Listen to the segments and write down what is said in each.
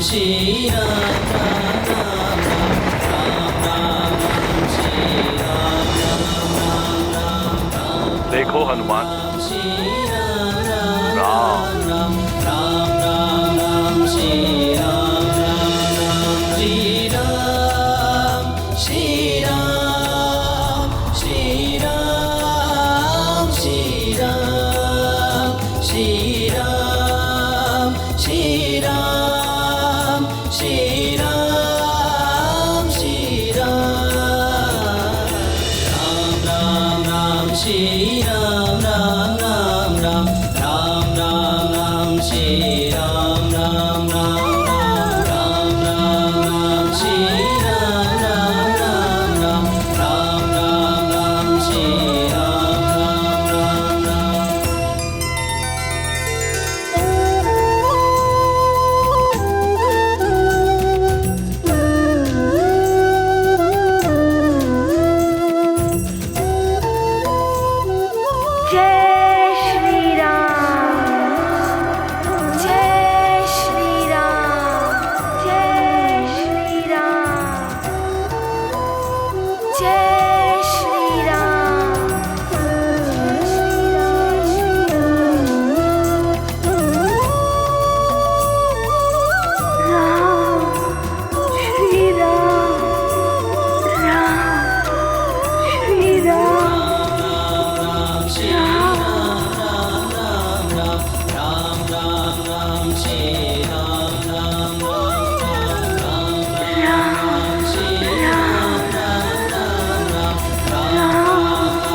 श्री राम राम राम राम राम श्री राम राम राम राम। देखो हनुमान, श्री राम राम राम राम राम राम राम श्री राम राम राम श्री राम श्री राम श्री राम श्री राम श्री राम श्री राम श्री राम श्री राम राम राम श्री राम राम राम राम राम राम राम श्री राम राम राम राम राम राम श्री राम राम राम राम राम राम राम श्री राम राम राम राम। जय श्री राम, जय श्री राम, जय श्री राम, जय श्री राम, श्री राम,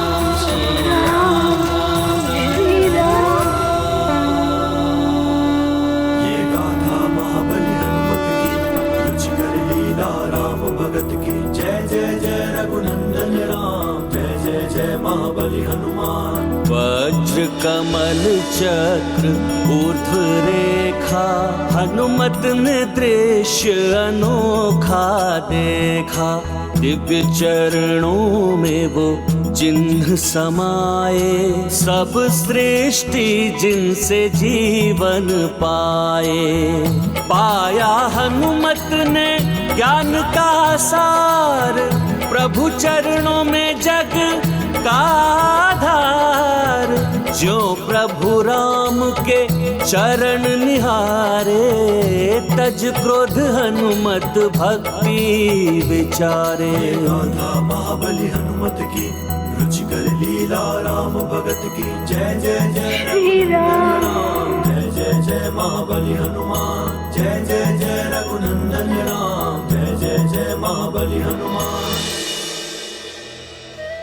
राम, श्री राम, ये गाथा महाबली हनुमत की, रुचिकर लीला राम भगत की। जय जय जय रघुनंदन राम, जय जय जय महाबली हनुमान। वज्र कमल चक्र ऊर्ध्व रेखा, हनुमत ने दृश्य अनोखा देखा। दिव्य चरणों में वो चिन्ह समाये, सब सृष्टि जिनसे जीवन पाए। पाया हनुमत ने ज्ञान का सार, प्रभु चरणों में जग का आधार। जो प्रभु राम के चरण निहारे, तज क्रोध हनुमत भक्ति विचारे। ये गाथा महाबली हनुमत की, रुचिकर लीला राम भगत की। जय जय जय श्री राम, राम, जय जय जय महाबली हनुमान। जय जय जय रघुनंदन राम, जय जय जय महाबली हनुमान।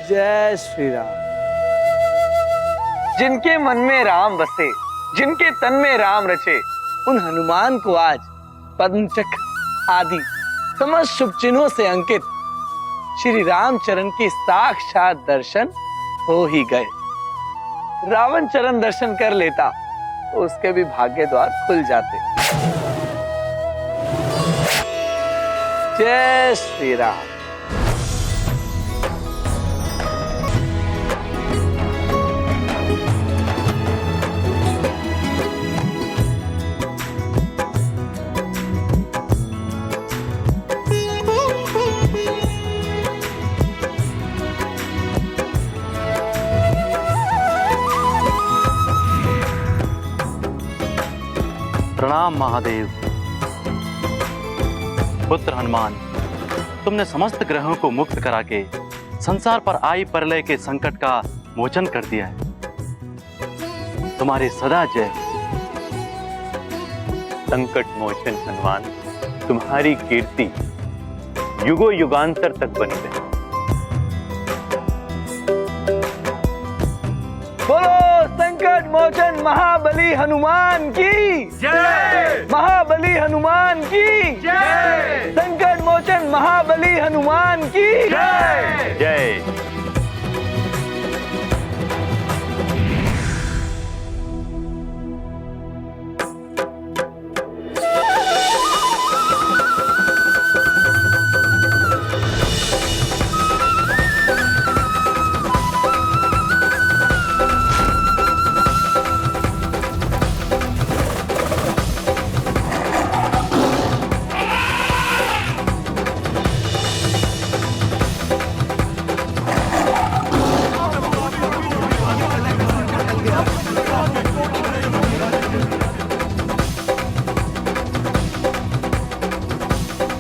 जय श्री राम। जिनके मन में राम बसे, जिनके तन में राम रचे, उन हनुमान को आज पद्म चक्र आदि समस्त शुभ चिन्हों से अंकित श्री रामचरण के साक्षात दर्शन हो ही गए। रावण चरण दर्शन कर लेता तो उसके भी भाग्य द्वार खुल जाते। जय श्री राम। प्रणाम महादेव। पुत्र हनुमान, तुमने समस्त ग्रहों को मुक्त करा के संसार पर आई प्रलय के संकट का मोचन कर दिया है। तुम्हारी सदा जय। संकट मोचन हनुमान, तुम्हारी कीर्ति युगों युगांतर तक बनी रहे। बोलो संकट मोचन महाबली हनुमान की जय। महाबली हनुमान की जय। संकट मोचन महाबली हनुमान की जय। जय।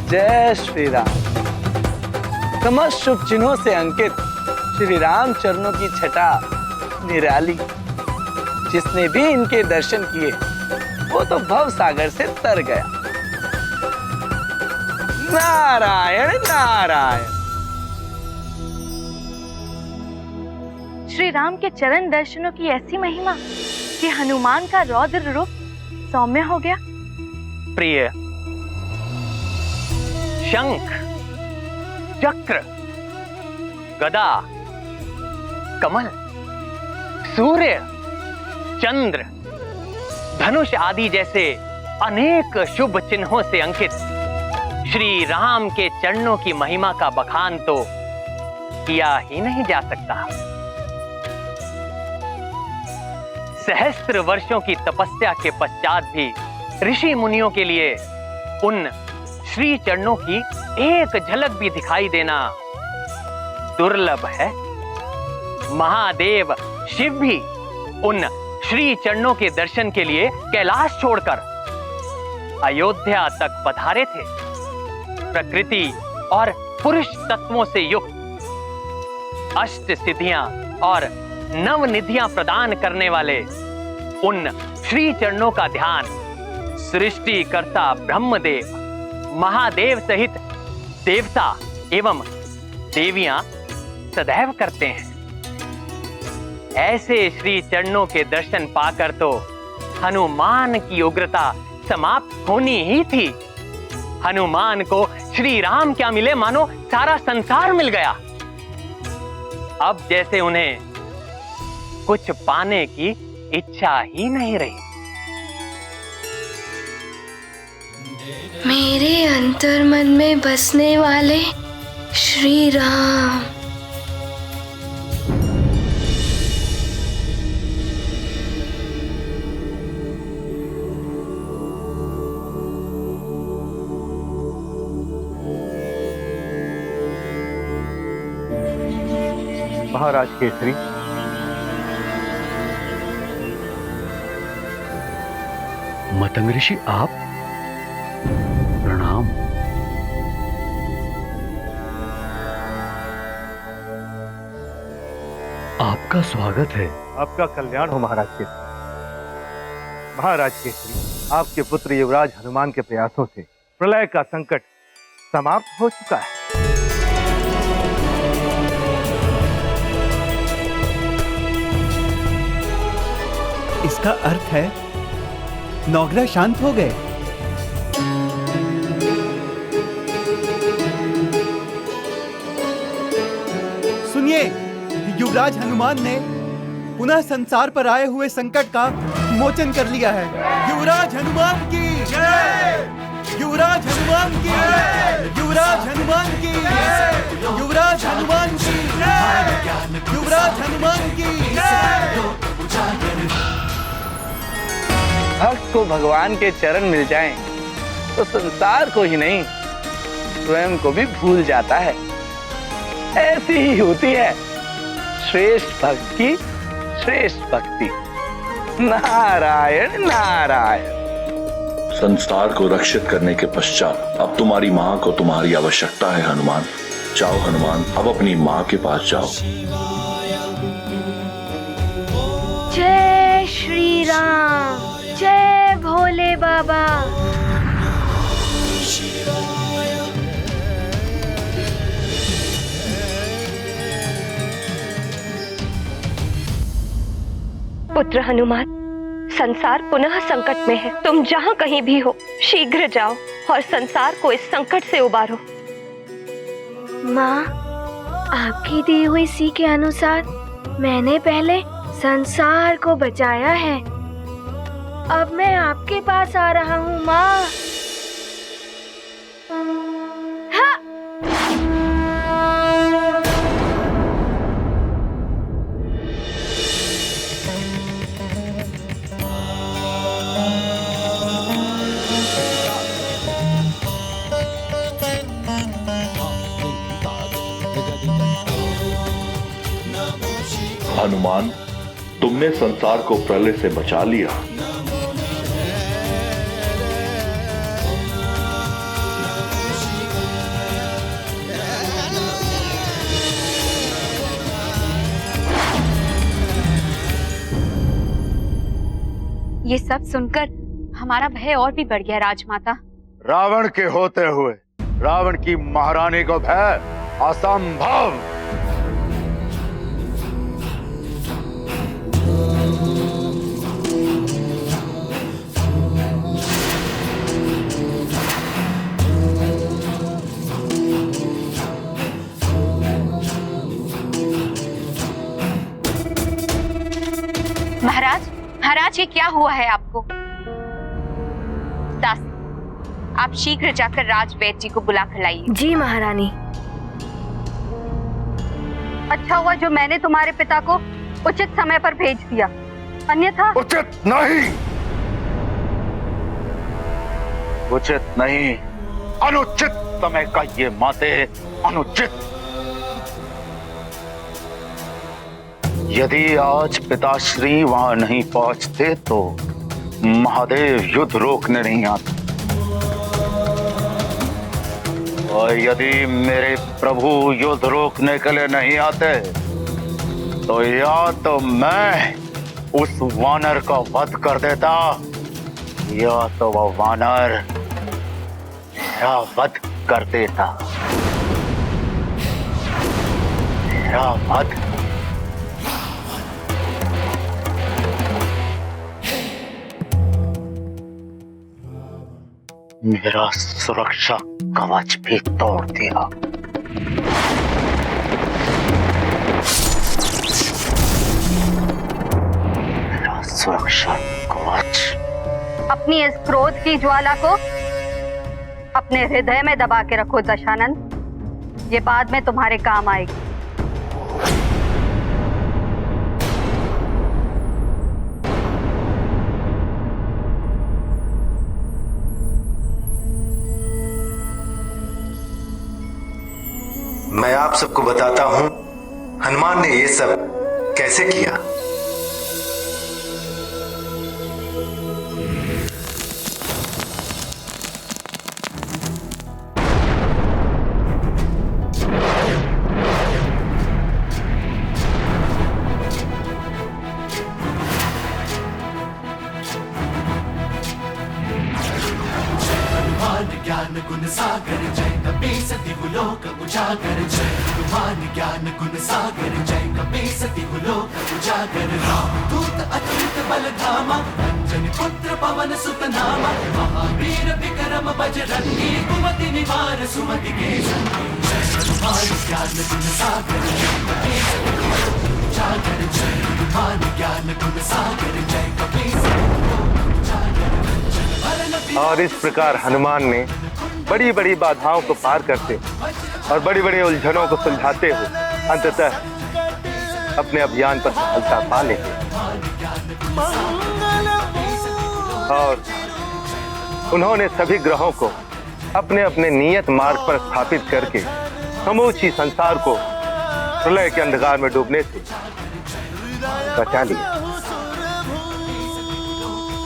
जय श्री राम। समस्त शुभ चिन्हों से अंकित श्री राम चरणों की छटा निराली। जिसने भी इनके दर्शन किए वो तो भव सागर से तर गया। नारायण नारायण। श्री राम के चरण दर्शनों की ऐसी महिमा कि हनुमान का रौद्र रूप सौम्य हो गया। प्रिय, शंख, चक्र, गदा, कमल, सूर्य, चंद्र, धनुष आदि जैसे अनेक शुभ चिन्हों से अंकित श्री राम के चरणों की महिमा का बखान तो किया ही नहीं जा सकता। सहस्त्र वर्षों की तपस्या के पश्चात भी ऋषि मुनियों के लिए उन श्री चरणों की एक झलक भी दिखाई देना दुर्लभ है। महादेव शिव भी उन श्री चरणों के दर्शन के लिए कैलाश छोड़कर अयोध्या तक पधारे थे। प्रकृति और पुरुष तत्वों से युक्त अष्ट सिद्धियां और नवनिधियां प्रदान करने वाले उन श्री चरणों का ध्यान सृष्टिकर्ता ब्रह्मदेव, महादेव सहित देवता एवं देवियां सदैव करते हैं। ऐसे श्री चरणों के दर्शन पाकर तो हनुमान की उग्रता समाप्त होनी ही थी। हनुमान को श्री राम क्या मिले मानो सारा संसार मिल गया। अब जैसे उन्हें कुछ पाने की इच्छा ही नहीं रही। मेरे अंतर्मन में बसने वाले श्री राम। महाराज केसरी, मतंग ऋषि, आप? प्रणाम। आपका स्वागत है। आपका कल्याण हो महाराज केसरी। महाराज केसरी, आपके पुत्र युवराज हनुमान के प्रयासों से प्रलय का संकट समाप्त हो चुका है। इसका अर्थ है नौग्रह शांत हो गए। सुनिए, युवराज हनुमान ने पुनः संसार पर आए हुए संकट का मोचन कर लिया है। युवराज हनुमान की जय! युवराज हनुमान की जय! युवराज हनुमान की जय! युवराज हनुमान की जय! युवराज हनुमान की जय! भक्त को भगवान के चरण मिल जाएं तो संसार को ही नहीं स्वयं को भी भूल जाता है। ऐसी ही होती है श्रेष्ठ भक्त की श्रेष्ठ भक्ति। नारायण नारायण। संसार को रक्षित करने के पश्चात अब तुम्हारी माँ को तुम्हारी आवश्यकता है हनुमान। जाओ हनुमान, अब अपनी माँ के पास जाओ। जय श्री राम, जय भोले बाबा। पुत्र हनुमान, संसार पुनः संकट में है। तुम जहाँ कहीं भी हो शीघ्र जाओ और संसार को इस संकट से उबारो। माँ, आपकी दी हुई सी के अनुसार मैंने पहले संसार को बचाया है। अब मैं आपके पास आ रहा हूँ माँ। हनुमान, तुमने संसार को प्रलय से बचा लिया। ये सब सुनकर हमारा भय और भी बढ़ गया राजमाता। रावण के होते हुए रावण की महारानी को भय? असंभव। महाराज, महाराज, ये क्या हुआ है आपको? दास, आप शीघ्र जाकर राजवैद्य जी को बुला कर लाइए। जी महारानी। अच्छा हुआ जो मैंने तुम्हारे पिता को उचित समय पर भेज दिया, अन्यथा। उचित नहीं, उचित नहीं, अनुचित समय का ये माते, अनुचित। यदि आज पिताश्री वहां नहीं पहुंचते तो महादेव युद्ध रोकने नहीं आते, और यदि मेरे प्रभु युद्ध रोकने के लिए नहीं आते तो या तो मैं उस वानर का वध कर देता, या तो वह वानर मेरा वध कर देता। मेरा वध। मेरा सुरक्षा कवच भी तोड़ दिया। मेरा सुरक्षा कवच। अपनी इस क्रोध की ज्वाला को अपने हृदय में दबा के रखो दशानंद, ये बाद में तुम्हारे काम आएगी। मैं आप सबको बताता हूं हनुमान ने ये सब कैसे किया। ज्ञान गुण सागर जय कपीसति लोक उजागर, जय हनुमान ज्ञान गुण सागर जय कपीसति लोक उजागर। राम दूत अतुलित बल धामा, अंजनी पुत्र पवन सुत नामा, महावीर विक्रम बजरंगी, कुमति निवार सुमति के संगी। जय हनुमान ज्ञान गुण सागर जय कपीसति लोक उजागर, जय हनुमान ज्ञान गुण सागर जय कपीसति लोक उजागर। और इस प्रकार हनुमान ने बड़ी बड़ी बाधाओं को पार करते और बड़ी बड़ी उलझनों को सुलझाते हुए अंततः अपने अभियान पर सफलता पा लेते और उन्होंने सभी ग्रहों को अपने अपने नियत मार्ग पर स्थापित करके समूची संसार को प्रलय के अंधकार में डूबने से बचा लिया।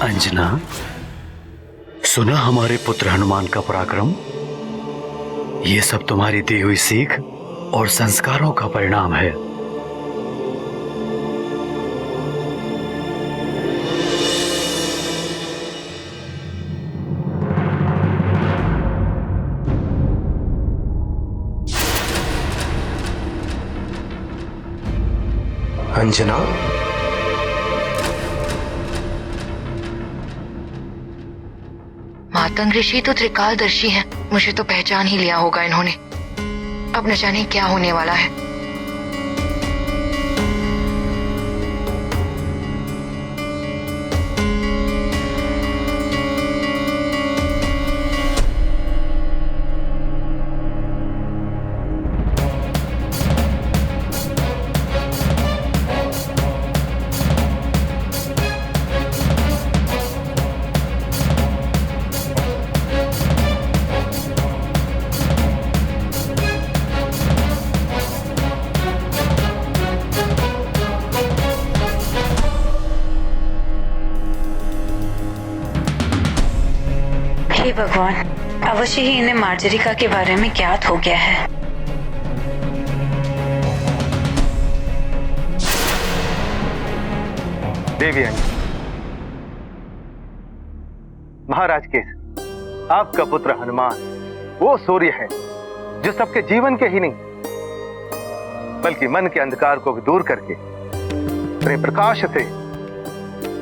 अंजना, सुना हमारे पुत्र हनुमान का पराक्रम? ये सब तुम्हारी दी हुई सीख और संस्कारों का परिणाम है। अंजना, मातंग ऋषि तो त्रिकालदर्शी हैं, मुझे तो पहचान ही लिया होगा इन्होंने। अब न जाने क्या होने वाला है। हे भगवान, अवश्य ही इन्हें मार्जरिका के बारे में ज्ञात हो गया है। देवी महाराज केसरी, आपका पुत्र हनुमान वो सूर्य है जो सबके जीवन के ही नहीं बल्कि मन के अंधकार को भी दूर करके अपने प्रकाश से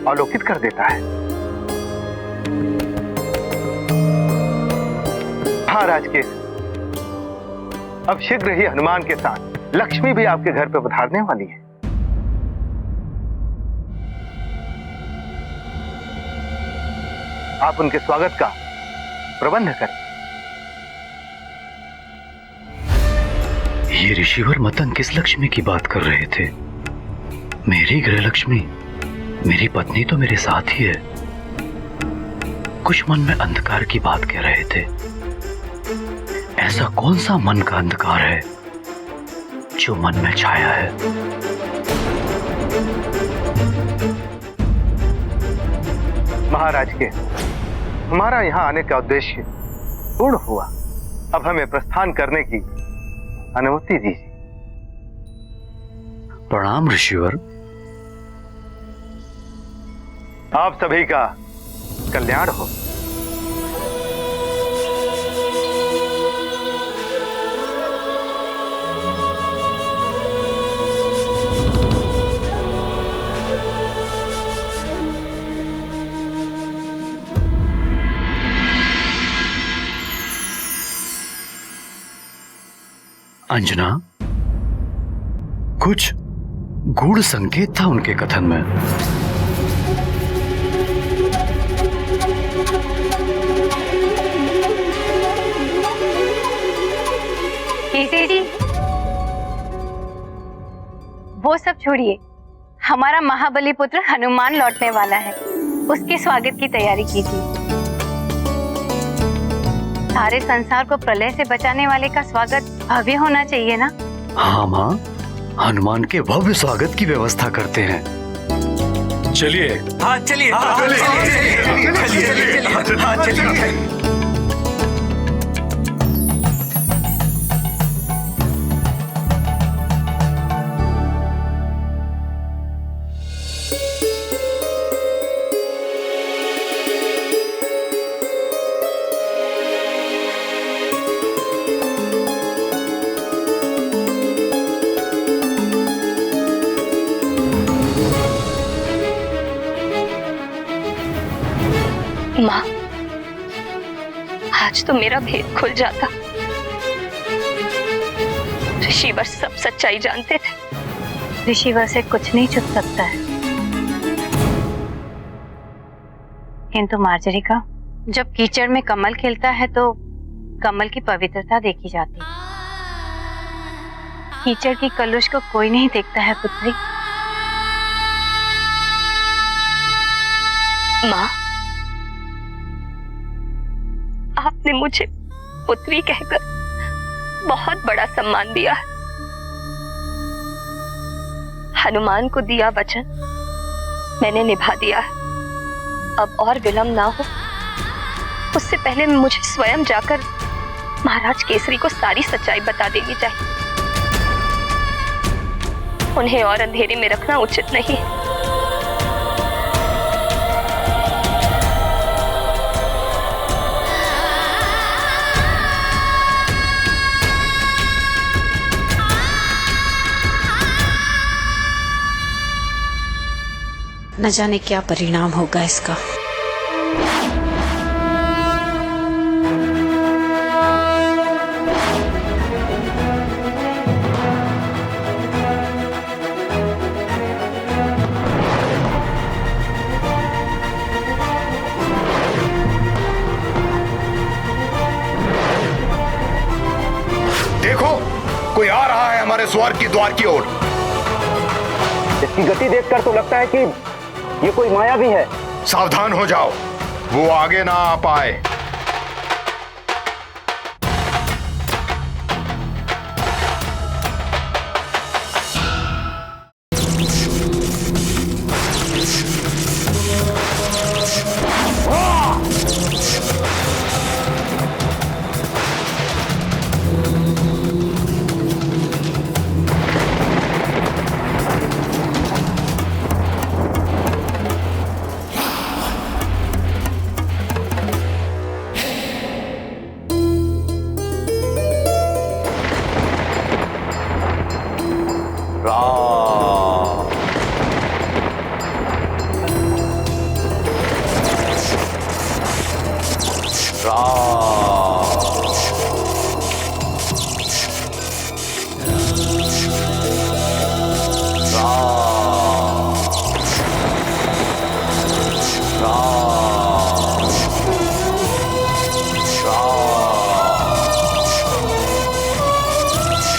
आलोकित कर देता है। महाराज केसरी, अब शीघ्र ही हनुमान के साथ लक्ष्मी भी आपके घर पे पधारने वाली है। आप उनके स्वागत का प्रबंध करें। ये ऋषिवर मतन किस लक्ष्मी की बात कर रहे थे? मेरी गृह लक्ष्मी, मेरी पत्नी तो मेरे साथ ही है। कुछ मन में अंधकार की बात कह रहे थे। ऐसा कौन सा मन का अंधकार है जो मन में छाया है? महाराज के हमारा यहाँ आने का उद्देश्य पूर्ण हुआ। अब हमें प्रस्थान करने की अनुमति दीजिए। प्रणाम ऋषिवर। आप सभी का कल्याण हो। अंजना, कुछ गूढ़ संकेत था उनके कथन में। केसरी, वो सब छोड़िए, हमारा महाबली पुत्र हनुमान लौटने वाला है। उसके स्वागत की तैयारी कीजिए। सारे संसार को प्रलय से बचाने वाले का स्वागत भव्य होना चाहिए ना? हाँ माँ, हनुमान के भव्य स्वागत की व्यवस्था करते हैं। चलिए। हाँ चलिए, चलिए। माँ, आज तो मेरा भेद खुल जाता। ऋषिवर सब सच्चाई जानते थे। ऋषिवर से कुछ नहीं छुप सकता है। किंतु मार्जरिका, जब कीचड़ में कमल खिलता है तो कमल की पवित्रता देखी जाती है। कीचड़ की कलुष को कोई नहीं देखता है पुत्री। माँ, आपने मुझे पुत्री कहकर बहुत बड़ा सम्मान दिया है। हनुमान को दिया वचन मैंने निभा दिया है। अब और विलंब ना हो, उससे पहले मुझे स्वयं जाकर महाराज केसरी को सारी सच्चाई बता देनी चाहिए। उन्हें और अंधेरे में रखना उचित नहीं है। न जाने क्या परिणाम होगा इसका। देखो, कोई आ रहा है हमारे स्वर्ग की द्वार की ओर। इसकी गति देखकर तो लगता है कि ये कोई माया भी है। सावधान हो जाओ, वो आगे ना आ पाए। राम।